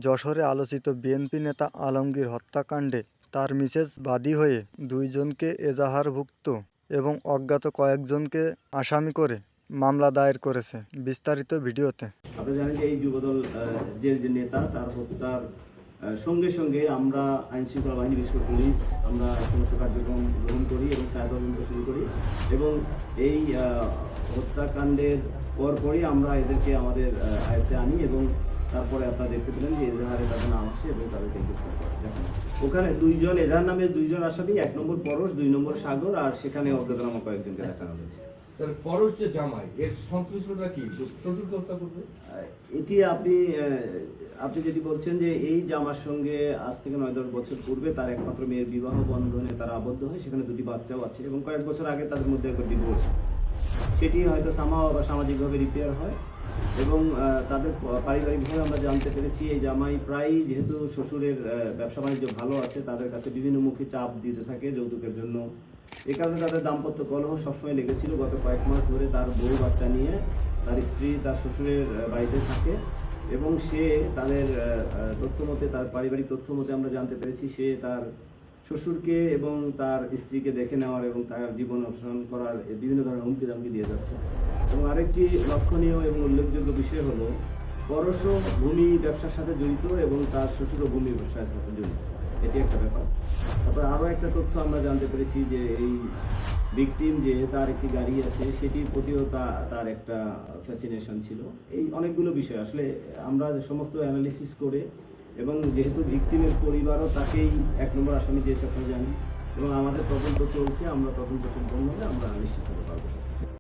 যশোরে আলোচিত বিএনপি নেতা আলমগীর হত্যাকাণ্ডে তার মিসেস বাদী হয়ে 2 জনকে এজাহারভুক্ত এবং অজ্ঞাত কয়েকজনকে আসামি করে মামলা দায়ের করেছে। বিস্তারিত ভিডিওতে। আপনারা জানেন যে এই যুবদল যে নেতা তার হত্যার সঙ্গে সঙ্গে আমরা আইনশৃঙ্খলা বাহিনী, বিশেষ করে পুলিশ, আমরা সমস্ত কার্যক্রম গ্রহণ করি এবং ছায়া তদন্ত শুরু করি এবং এই হত্যাকাণ্ডের পরপরই আমরা এদেরকে আমাদের আয়ত্তে আনি এবং তারপরে আপনারা দেখতে পেলেন যে এজাহারে তাদের নাম আসে এবং তাদেরকে গ্রেফতার করে। দেখেন ওখানে 2 জন এজাহার নামে 2 জন আসামি, 1 নম্বর পরশ, 2 নম্বর সাগর, আর সেখানে অজ্ঞাতনামা কয়েকজনকে দেখানো হয়েছে। স্যার, পরশ যে জামাই, এর সংশ্লিষ্টতা কি? শ্বশুরকে হত্যা করবে? এটি আপনি যেটি বলছেন যে এই জামার সঙ্গে আজ থেকে 9-10 বছর পূর্বে তার একমাত্র মেয়ের বিবাহ বন্ধনে তারা আবদ্ধ হয়, সেখানে 2টি বাচ্চাও আছে এবং কয়েক বছর আগে তাদের মধ্যে একবার ডিভোর্স, সেটি হয়তো সামাজিকভাবে রিপেয়ার হয় এবং তাদের পারিবারিকভাবে আমরা জানতে পেরেছি এই জামাই প্রায়, যেহেতু শ্বশুরের ব্যবসা বাণিজ্য ভালো আছে, তাদের কাছে বিভিন্নমুখী চাপ দিতে থাকে যৌতুকের জন্য। এ কারণে তাদের দাম্পত্য কলহ সবসময় লেগেছিল। গত কয়েক মাস ধরে তার বউ বাচ্চা নিয়ে তার স্ত্রী তার শ্বশুরের বাড়িতে থাকে এবং সে তাদের তথ্য মতে, তার পারিবারিক তথ্য মতে আমরা জানতে পেরেছি সে তার শ্বশুরকে এবং তার স্ত্রীকে দেখে নেওয়ার এবং তার জীবন অপসারণ করার বিভিন্ন ধরনের হুমকি দামকি দিয়ে যাচ্ছে। এবং আরেকটি লক্ষণীয় এবং উল্লেখযোগ্য বিষয় হলো, পরশও ভূমি ব্যবসার সাথে জড়িত এবং তার শ্বশুরও ভূমি ব্যবসার সাথে জড়িত। এটি একটা ব্যাপার। তারপর আরও একটা তথ্য আমরা জানতে পেরেছি যে এই ভিকটিম যে তার একটি গাড়ি আছে, সেটির প্রতিও তার একটা ফ্যাসিনেশন ছিল। এই অনেকগুলো বিষয় আসলে আমরা সমস্ত অ্যানালিসিস করে এবং যেহেতু ভিকটিমের পরিবারও তাকেই 1 নম্বর আসামি দিয়েছে আপনারা জানেন এবং আমাদের তদন্ত চলছে, আমরা তদন্ত সম্পন্ন হলে আমরা নিশ্চিত হতে পারবো।